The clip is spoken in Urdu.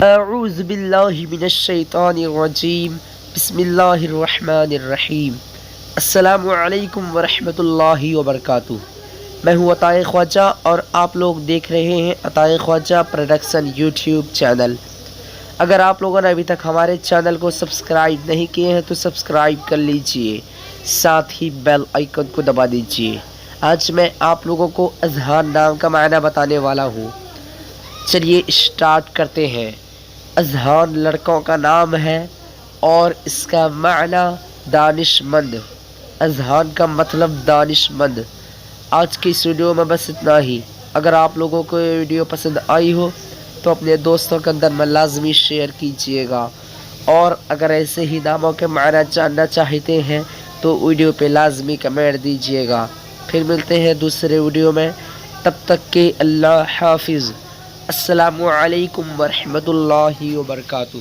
اعوذ باللہ من الشیطان الرجیم بسم اللہ الرحمن الرحیم السلام علیکم ورحمۃ اللہ وبرکاتہ۔ میں ہوں عطائے خواجہ اور آپ لوگ دیکھ رہے ہیں عطائے خواجہ پروڈکشن یوٹیوب چینل۔ اگر آپ لوگوں نے ابھی تک ہمارے چینل کو سبسکرائب نہیں کیے ہیں تو سبسکرائب کر لیجئے، ساتھ ہی بیل آئیکن کو دبا دیجئے۔ آج میں آپ لوگوں کو اذہان نام کا معنی بتانے والا ہوں۔ چلیے اسٹارٹ کرتے ہیں۔ اذہان لڑکوں کا نام ہے اور اس کا معنی دانش مند۔ اذہان کا مطلب دانش مند۔ آج کی اس ویڈیو میں بس اتنا ہی۔ اگر آپ لوگوں کو یہ ویڈیو پسند آئی ہو تو اپنے دوستوں کے اندر میں لازمی شیئر کیجیے گا، اور اگر ایسے ہی ناموں کے معنی جاننا چاہتے ہیں تو ویڈیو پہ لازمی کمنٹ دیجیے گا۔ پھر ملتے ہیں دوسرے ویڈیو میں، تب تک کہ اللہ حافظ۔ السلام علیکم ورحمۃ اللہ وبرکاتہ۔